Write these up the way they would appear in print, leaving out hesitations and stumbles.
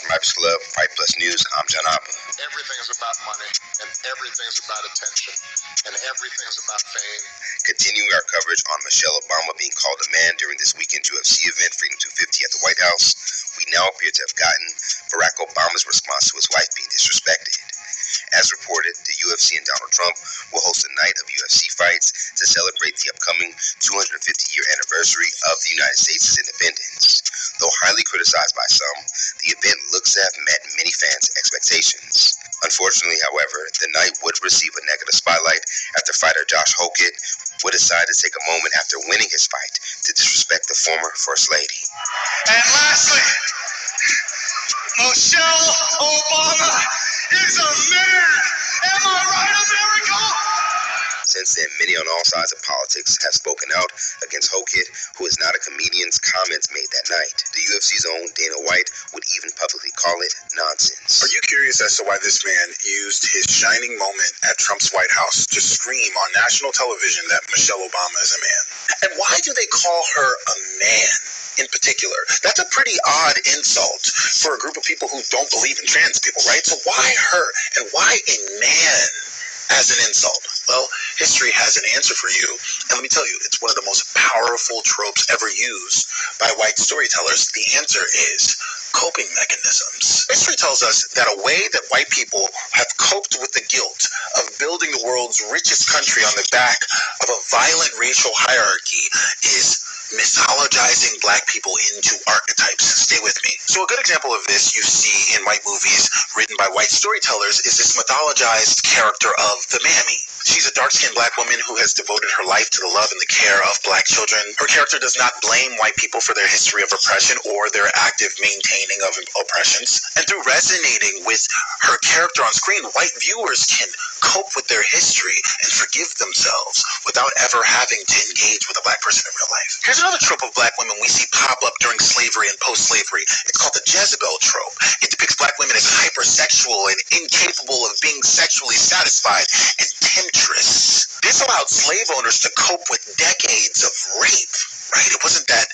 Rappers Club, Fight Plus News. I'm John Appa. Everything's about money, and everything's about attention, and everything's about fame. Continuing our coverage on Michelle Obama being called a man during this weekend's UFC event, Freedom 250 at the White House, we now appear to have gotten Barack Obama's response to his wife being disrespected. As reported, the UFC and Donald Trump will host a night of UFC fights to celebrate the upcoming 250-year anniversary of the United States' independence. Though highly criticized by some, the event looks to have met many fans' expectations. Unfortunately, however, the night would receive a negative spotlight after fighter Josh Hockett would decide to take a moment after winning his fight to disrespect the former First Lady. And lastly, Michelle Obama is a man. Am I right, America? Since then, many on all sides of politics have spoken out against Hockett, who is not a comedian's comments made that night. The UFC's own Dana White would even publicly call it nonsense. Are you curious as to why this man used his shining moment at Trump's White House to scream on national television that Michelle Obama is a man? And why do they call her a man in particular? That's a pretty odd insult for a group of people who don't believe in trans people, right? So why her, and why a man as an insult? Well, history has an answer for you, and let me tell you, it's one of the most powerful tropes ever used by white storytellers. The answer is coping mechanisms. History tells us that a way that white people have coped with the guilt of building the world's richest country on the back of a violent racial hierarchy is mythologizing black people into archetypes. Stay with me. So a good example of this you see in white movies written by white storytellers is this mythologized character of the Mammy. She's a dark-skinned black woman who has devoted her life to the love and the care of black children. Her character does not blame white people for their history of oppression or their active maintaining of oppressions. And through resonating with her character on screen, white viewers can cope with their history and forgive themselves without ever having to engage with a black person in real life. Here's another trope of black women we see pop up during slavery and post-slavery. It's called the Jezebel trope. It depicts black women as hypersexual and incapable of being sexually satisfied and temptress. This allowed slave owners to cope with decades of rape, right? It wasn't that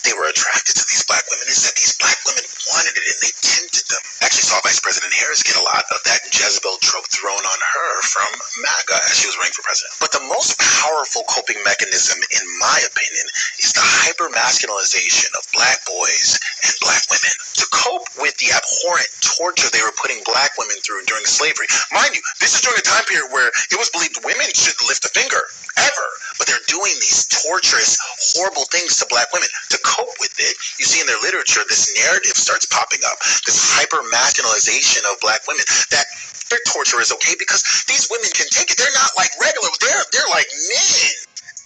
they were attracted to these black women, it's that these black women wanted it and they tempted them. I actually saw Vice President Harris get a lot of that Jezebel trope thrown on her from MAGA as she was running for president. But the most powerful coping mechanism, in my opinion, is the hyper-masculinization of black boys and black women. To cope with the abhorrent torture they were putting black women through during slavery. Mind you, this is during a time period where it was believed women shouldn't lift a finger, ever. But they're doing these torturous, horrible things to black women. To cope with it, you see in their literature, this narrative starts popping up, this hyper-masculinization of black women, that their torture is okay because these women can take it. They're not like regular, they're like men.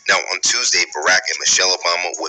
Now, on Tuesday, Barack and Michelle Obama would